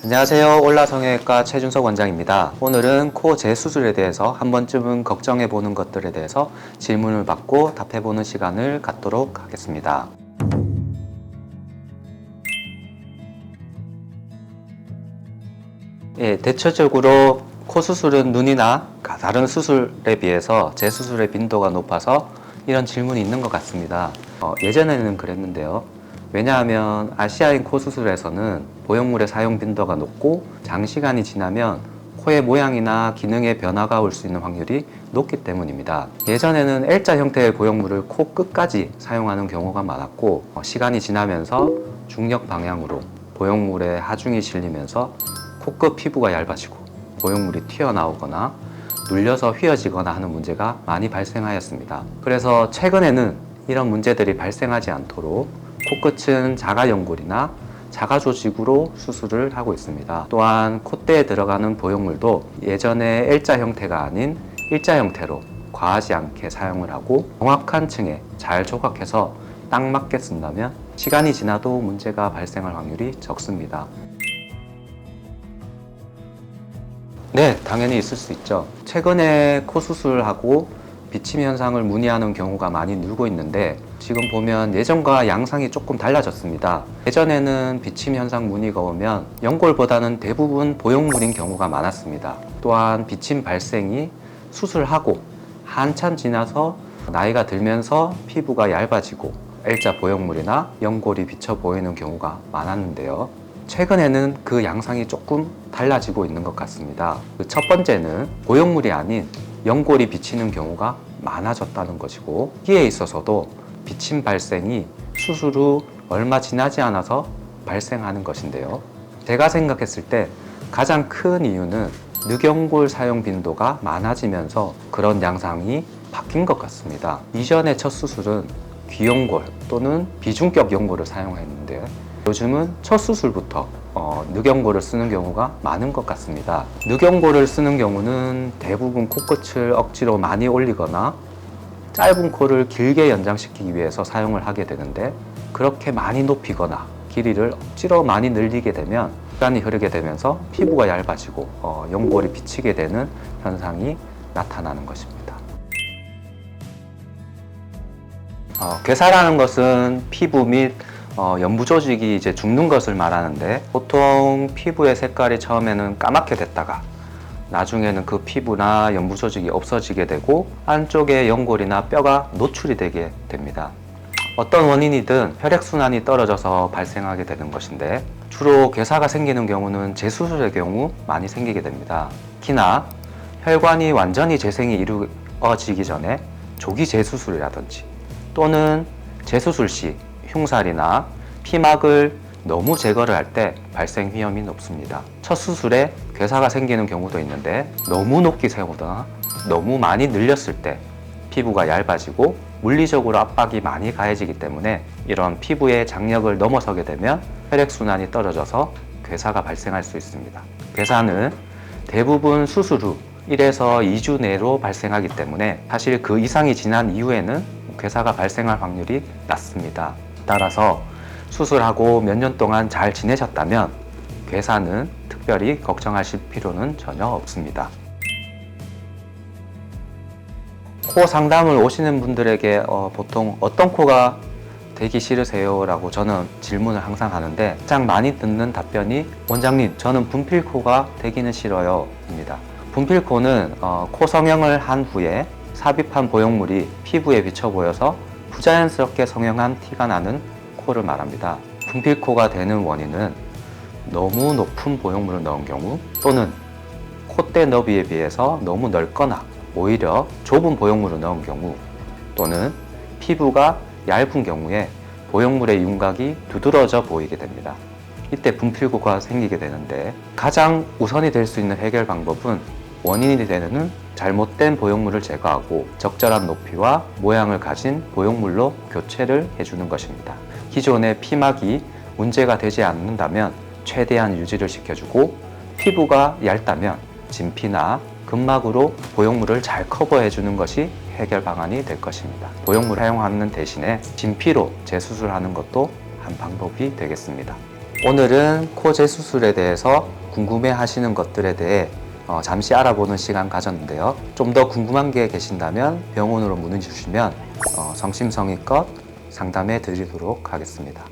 안녕하세요. 올라성형외과 최준석 원장입니다. 오늘은 코 재수술에 대해서 한 번쯤은 걱정해보는 것들에 대해서 질문을 받고 답해보는 시간을 갖도록 하겠습니다. 대체적으로 코 수술은 눈이나 다른 수술에 비해서 재수술의 빈도가 높아서 이런 질문이 있는 것 같습니다. 예전에는 그랬는데요. 왜냐하면 아시아인 코 수술에서는 보형물의 사용 빈도가 높고 장시간이 지나면 코의 모양이나 기능의 변화가 올 수 있는 확률이 높기 때문입니다. 예전에는 L자 형태의 보형물을 코 끝까지 사용하는 경우가 많았고, 시간이 지나면서 중력 방향으로 보형물의 하중이 실리면서 코끝 피부가 얇아지고 보형물이 튀어나오거나 눌려서 휘어지거나 하는 문제가 많이 발생하였습니다. 그래서 최근에는 이런 문제들이 발생하지 않도록 코끝은 자가 연골이나 자가 조직으로 수술을 하고 있습니다. 또한 콧대에 들어가는 보형물도 예전에 L자 형태가 아닌 일자 형태로 과하지 않게 사용을 하고 정확한 층에 잘 조각해서 딱 맞게 쓴다면 시간이 지나도 문제가 발생할 확률이 적습니다. 네, 당연히 있을 수 있죠. 최근에 코 수술하고 비침 현상을 문의하는 경우가 많이 늘고 있는데, 지금 보면 예전과 양상이 조금 달라졌습니다. 예전에는 비침 현상 문의가 오면 연골보다는 대부분 보형물인 경우가 많았습니다. 또한 비침 발생이 수술하고 한참 지나서 나이가 들면서 피부가 얇아지고 L자 보형물이나 연골이 비쳐 보이는 경우가 많았는데요. 최근에는 그 양상이 조금 달라지고 있는 것 같습니다. 첫 번째는 보형물이 아닌 연골이 비치는 경우가 많아졌다는 것이고, 여기에 있어서도 비침 발생이 수술 후 얼마 지나지 않아서 발생하는 것인데요. 제가 생각했을 때 가장 큰 이유는 늑연골 사용 빈도가 많아지면서 그런 양상이 바뀐 것 같습니다. 이전의 첫 수술은 귀연골 또는 비중격 연골을 사용했는데, 요즘은 첫 수술부터 늑연골을 쓰는 경우가 많은 것 같습니다. 늑연골을 쓰는 경우는 대부분 코끝을 억지로 많이 올리거나 짧은 코를 길게 연장시키기 위해서 사용을 하게 되는데, 그렇게 많이 높이거나 길이를 억지로 많이 늘리게 되면 시간이 흐르게 되면서 피부가 얇아지고 연골이 비치게 되는 현상이 나타나는 것입니다. 괴사라는 것은 피부 및 연부 조직이 이제 죽는 것을 말하는데, 보통 피부의 색깔이 처음에는 까맣게 됐다가 나중에는 그 피부나 연부 조직이 없어지게 되고 안쪽에 연골이나 뼈가 노출이 되게 됩니다. 어떤 원인이든 혈액순환이 떨어져서 발생하게 되는 것인데, 주로 괴사가 생기는 경우는 재수술의 경우 많이 생기게 됩니다. 특히나 혈관이 완전히 재생이 이루어지기 전에 조기 재수술이라든지 또는 재수술 시 흉살이나 피막을 너무 제거를 할 때 발생 위험이 높습니다. 첫 수술에 괴사가 생기는 경우도 있는데, 너무 높게 세우거나 너무 많이 늘렸을 때 피부가 얇아지고 물리적으로 압박이 많이 가해지기 때문에 이런 피부의 장력을 넘어서게 되면 혈액순환이 떨어져서 괴사가 발생할 수 있습니다. 괴사는 대부분 수술 후 1에서 2주 내로 발생하기 때문에 사실 그 이상이 지난 이후에는 괴사가 발생할 확률이 낮습니다. 따라서 수술하고 몇 년 동안 잘 지내셨다면 괴사는 특별히 걱정하실 필요는 전혀 없습니다. 코 상담을 오시는 분들에게 보통 어떤 코가 되기 싫으세요? 라고 저는 질문을 항상 하는데, 가장 많이 듣는 답변이 원장님, 저는 분필코가 되기는 싫어요 입니다. 분필코는 코 성형을 한 후에 삽입한 보형물이 피부에 비쳐 보여서 부자연스럽게 성형한 티가 나는 코를 말합니다. 분필코가 되는 원인은 너무 높은 보형물을 넣은 경우, 또는 콧대 너비에 비해서 너무 넓거나 오히려 좁은 보형물을 넣은 경우, 또는 피부가 얇은 경우에 보형물의 윤곽이 두드러져 보이게 됩니다. 이때 분필코가 생기게 되는데, 가장 우선이 될 수 있는 해결 방법은 원인이 되는 잘못된 보형물을 제거하고 적절한 높이와 모양을 가진 보형물로 교체를 해주는 것입니다. 기존의 피막이 문제가 되지 않는다면 최대한 유지를 시켜주고, 피부가 얇다면 진피나 근막으로 보형물을 잘 커버해주는 것이 해결 방안이 될 것입니다. 보형물 사용하는 대신에 진피로 재수술하는 것도 한 방법이 되겠습니다. 오늘은 코 재수술에 대해서 궁금해 하시는 것들에 대해 잠시 알아보는 시간 가졌는데요. 좀 더 궁금한 게 계신다면 병원으로 문의 주시면 성심성의껏 상담해 드리도록 하겠습니다.